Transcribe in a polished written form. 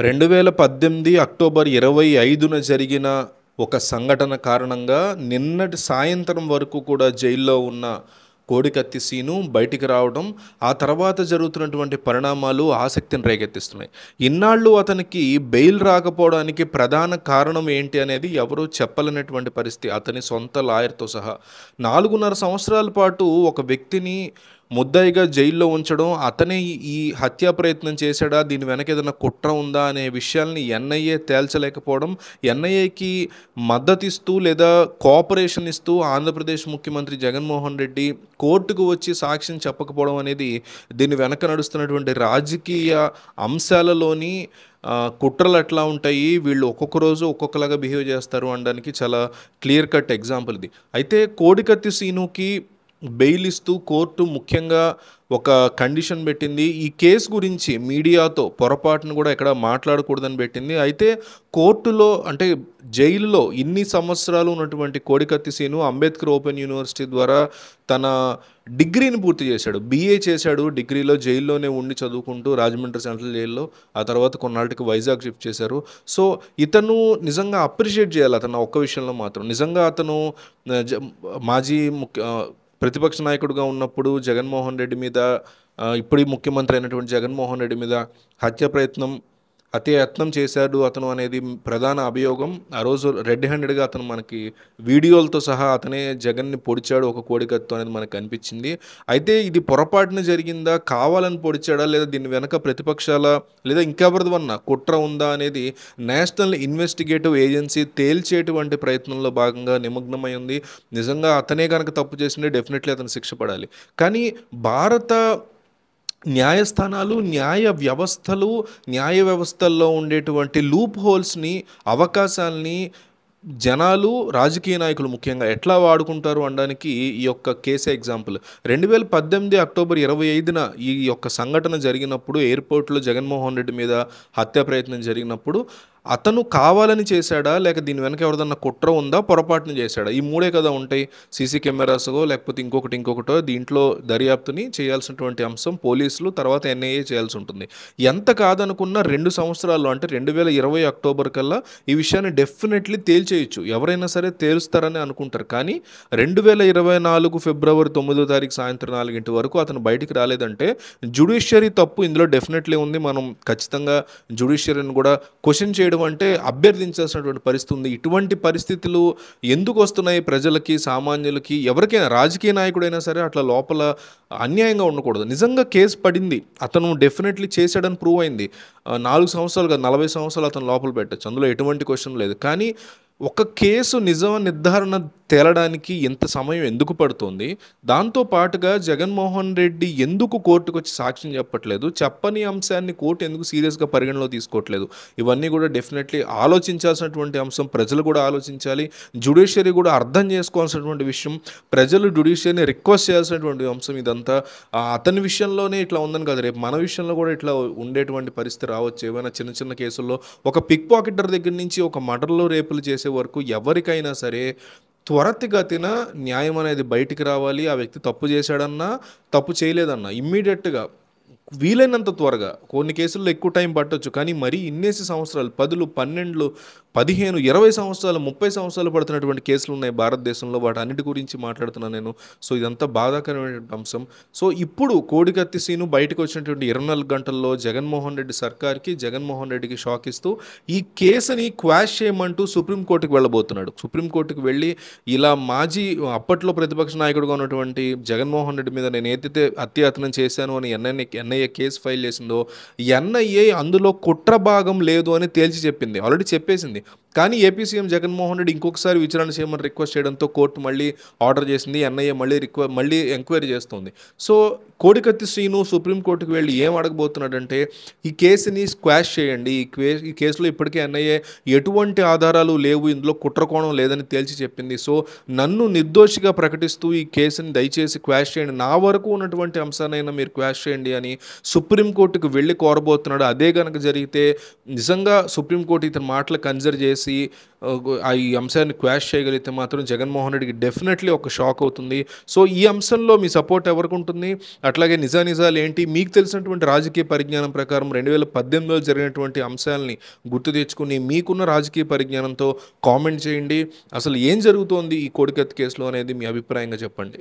2018 October 25న జరిగిన ఒక సంఘటన కారణంగా నిన్నటి సాయంత్రం వరకు కూడా జైల్లో ఉన్న కోడికత్తి సీను బయటికి రావడం, ఆ తర్వాత జరుగుతున్నటువంటి పరిణామాలు ఆసక్తిని రేకెత్తిస్తున్నాయి. ఇన్నాళ్ళు అతనికి బెయిల్ రాకపోవడానికి ప్రధాన కారణం ఏంటి అనేది ఎవరూ చెప్పలేనటువంటి పరిస్థితి. అతని సొంత లాయర్‌తో సహా 4.5 సంవత్సరాల పాటు ఒక వ్యక్తిని ముద్దాయిగా జైల్లో ఉంచడం, అతనే ఈ హత్యా ప్రయత్నం చేశాడా, దీని వెనక ఏదైనా కుట్ర ఉందా అనే విషయాల్ని ఎన్ఐఏ తేల్చలేకపోవడం, ఎన్ఐఏకి మద్దతిస్తూ లేదా కోఆపరేషన్ ఇస్తూ ఆంధ్రప్రదేశ్ ముఖ్యమంత్రి జగన్మోహన్ రెడ్డి కోర్టుకు వచ్చి సాక్ష్యం చెప్పకపోవడం అనేది దీని వెనక నడుస్తున్నటువంటి రాజకీయ అంశాలలోని కుట్రలు ఎట్లా ఉంటాయి, వీళ్ళు ఒక్కొక్క రోజు ఒక్కొక్కలాగా బిహేవ్ చేస్తారు అనడానికి చాలా క్లియర్ కట్ ఎగ్జాంపుల్ ఇది. అయితే కోడికత్తి సీనుకి బెయిల్ ఇస్తూ కోర్టు ముఖ్యంగా ఒక కండిషన్ పెట్టింది. ఈ కేసు గురించి మీడియాతో పొరపాటును కూడా ఎక్కడ మాట్లాడకూడదని పెట్టింది. అయితే కోర్టులో అంటే జైలులో ఇన్ని సంవత్సరాలు ఉన్నటువంటి కోడికత్తి సీను అంబేద్కర్ ఓపెన్ యూనివర్సిటీ ద్వారా తన డిగ్రీని పూర్తి చేశాడు. BA చేశాడు. డిగ్రీలో జైల్లోనే ఉండి చదువుకుంటూ రాజమండ్రి సెంట్రల్ జైల్లో, ఆ తర్వాత కొన్నాళ్ళకి వైజాగ్ షిఫ్ట్ చేశారు. సో ఇతను నిజంగా అప్రిషియేట్ చేయాలి అతను ఒక్క విషయంలో మాత్రం. నిజంగా అతను మాజీ ప్రతిపక్ష నాయకుడిగా ఉన్నప్పుడు జగన్మోహన్ రెడ్డి మీద, ఇప్పుడు ముఖ్యమంత్రి అయినటువంటి జగన్మోహన్ రెడ్డి మీద హత్యాయత్నం చేశాడు అతను అనేది ప్రధాన అభియోగం. ఆ రోజు రెడ్ హ్యాండెడ్గా అతను మనకి వీడియోలతో సహా అతనే జగన్ని పొడిచాడు ఒక కోడికత్తో అనేది మనకు అనిపించింది. అయితే ఇది పొరపాటున జరిగిందా, కావాలని పొడిచాడా, లేదా దీని వెనక ప్రతిపక్షాల లేదా ఇంకెవరిదన్నా కుట్ర ఉందా అనేది నేషనల్ ఇన్వెస్టిగేటివ్ ఏజెన్సీ తేల్చేటువంటి ప్రయత్నంలో భాగంగా నిమగ్నమై ఉంది. నిజంగా అతనే కనుక తప్పు చేసిండే డెఫినెట్లీ అతను శిక్ష పడాలి. కానీ భారత న్యాయస్థానాలు, న్యాయ వ్యవస్థల్లో ఉండేటువంటి లూప్ హోల్స్ని, అవకాశాలని జనాలు, రాజకీయ నాయకులు ముఖ్యంగా ఎట్లా వాడుకుంటారు అనడానికి ఈ యొక్క కేసే ఎగ్జాంపుల్. 2018 అక్టోబర్ 25న ఈ యొక్క సంఘటన జరిగినప్పుడు ఎయిర్పోర్ట్లో జగన్మోహన్ రెడ్డి మీద హత్యా ప్రయత్నం జరిగినప్పుడు అతను కావాలని చేశాడా, లేక దీని వెనక ఎవరిదన్నా కుట్ర ఉందా, పొరపాటున చేశాడా, ఈ మూడే కదా ఉంటాయి. సీసీ కెమెరాస్గో లేకపోతే ఇంకొకటో దీంట్లో దర్యాప్తుని చేయాల్సినటువంటి అంశం పోలీసులు, తర్వాత ఎన్ఐఏ చేయాల్సి ఉంటుంది. ఎంత కాదనుకున్నా 2 సంవత్సరాల్లో అంటే 2020 అక్టోబర్ కల్లా ఈ విషయాన్ని డెఫినెట్లీ తేల్చేయచ్చు. ఎవరైనా సరే తేలుస్తారని అనుకుంటారు. కానీ 2024 ఫిబ్రవరి 9వ తారీఖు సాయంత్రం 4 వరకు అతను బయటికి రాలేదంటే జ్యుడిషియరీ తప్పు ఇందులో డెఫినెట్లీ ఉంది. మనం ఖచ్చితంగా జ్యుడిషియరీని కూడా క్వశ్చన్ చేయడం అంటే అభ్యర్థించాల్సినటువంటి పరిస్థితి ఉంది. ఇటువంటి పరిస్థితులు ఎందుకు వస్తున్నాయి ప్రజలకి, సామాన్యులకి, ఎవరికైనా రాజకీయ నాయకుడైనా సరే అట్లా లోపల అన్యాయంగా ఉండకూడదు. నిజంగా కేసు పడింది, అతను డెఫినెట్లీ చేశాడని ప్రూవ్ అయింది. 4 సంవత్సరాలు కాదు 40 సంవత్సరాలు అతను లోపల పెట్టచ్చు, అందులో ఎటువంటి క్వశ్చన్ లేదు. కానీ ఒక కేసు నిజం నిర్ధారణ తేలడానికి ఎంత సమయం ఎందుకు పడుతుంది? దాంతో పాటుగా జగన్మోహన్ రెడ్డి ఎందుకు కోర్టుకు వచ్చి సాక్ష్యం చెప్పట్లేదు? చెప్పని అంశాన్ని కోర్టు ఎందుకు సీరియస్గా పరిగణలో తీసుకోవట్లేదు? ఇవన్నీ కూడా డెఫినెట్లీ ఆలోచించాల్సినటువంటి అంశం. ప్రజలు కూడా ఆలోచించాలి, జ్యుడిషియరీ కూడా అర్థం చేసుకోవాల్సినటువంటి విషయం, ప్రజలు జ్యుడిషియరీని రిక్వెస్ట్ చేయాల్సినటువంటి అంశం. ఇదంతా అతని విషయంలోనే ఇట్లా ఉందని కాదు, రేపు మన విషయంలో కూడా ఇట్లా ఉండేటువంటి పరిస్థితి రావచ్చు. ఏమైనా చిన్న చిన్న కేసుల్లో ఒక పిక్ పాకెటర్ దగ్గర నుంచి ఒక మర్డర్లు, రేపులు చేసే వరకు ఎవరికైనా సరే త్వరితగతిన న్యాయం అనేది బయటికి రావాలి. ఆ వ్యక్తి తప్పు చేశాడన్నా, తప్పు చేయలేదన్నా ఇమ్మీడియట్గా వీలైనంత త్వరగా. కొన్ని కేసుల్లో ఎక్కువ టైం పట్టొచ్చు, కానీ మరీ ఇన్నేసి సంవత్సరాలు 10, 12, 15, 20 సంవత్సరాలు, 30 సంవత్సరాలు పడుతున్నటువంటి కేసులు ఉన్నాయి భారతదేశంలో. వాటన్నిటి గురించి మాట్లాడుతున్నాను నేను. సో ఇదంతా బాధాకరమైనటువంటి అంశం. సో ఇప్పుడు కోడికత్తి సీను బయటకు వచ్చినటువంటి 24 గంటల్లో జగన్మోహన్ రెడ్డి సర్కార్కి, జగన్మోహన్ రెడ్డికి షాక్ ఇస్తూ ఈ కేసుని క్వాష్ చేయమంటూ సుప్రీంకోర్టుకు వెళ్ళబోతున్నాడు. సుప్రీంకోర్టుకు వెళ్ళి ఇలా అప్పట్లో ప్రతిపక్ష నాయకుడిగా ఉన్నటువంటి జగన్మోహన్ రెడ్డి మీద నేను ఏదైతే హత్యాయత్నం చేశాను అని ఎన్ఐఏ కేసు ఫైల్ చేసిందో, ఎన్ఐఏ అందులో కుట్ర భాగం లేదు అని తేల్చి చెప్పింది, ఆల్రెడీ చెప్పేసింది. కానీ ఏపీ సీఎం జగన్మోహన్ రెడ్డి ఇంకొకసారి విచారణ చేయమని రిక్వెస్ట్ చేయడంతో కోర్టు మళ్ళీ ఆర్డర్ చేసింది. ఎన్ఐఏ మళ్ళీ ఎంక్వైరీ చేస్తుంది. సో కోడికత్తి శ్రీను సుప్రీంకోర్టుకు వెళ్ళి ఏం అడగబోతున్నాడంటే, ఈ కేసుని స్క్వాష్ చేయండి, ఈ కేసులో ఇప్పటికే ఎన్ఐఏ ఎటువంటి ఆధారాలు లేవు, ఇందులో కుట్రకోణం లేదని తేల్చి చెప్పింది. సో నన్ను నిర్దోషిగా ప్రకటిస్తూ ఈ కేసుని దయచేసి క్వాష్ చేయండి, నా వరకు ఉన్నటువంటి అంశానైనా మీరు క్వాష్ చేయండి అని సుప్రీంకోర్టుకు వెళ్ళి కోరబోతున్నాడు. అదే గనక జరిగితే నిజంగా సుప్రీంకోర్టు ఇతని మాటలు కన్సిడర్ చేసి ఈ అంశాన్ని క్వాష్ చేయగలిగితే మాత్రం జగన్మోహన్ రెడ్డికి డెఫినెట్లీ ఒక షాక్ అవుతుంది. సో ఈ అంశంలో మీ సపోర్ట్ ఎవరికి ఉంటుంది? అట్లాగే నిజాలు ఏంటి? మీకు తెలిసినటువంటి రాజకీయ పరిజ్ఞానం ప్రకారం 2018లో జరిగినటువంటి అంశాలని గుర్తు తెచ్చుకుని మీకున్న రాజకీయ పరిజ్ఞానంతో కామెంట్ చేయండి. అసలు ఏం జరుగుతోంది ఈ కోడికత్తి కేసులో అనేది మీ అభిప్రాయంగా చెప్పండి.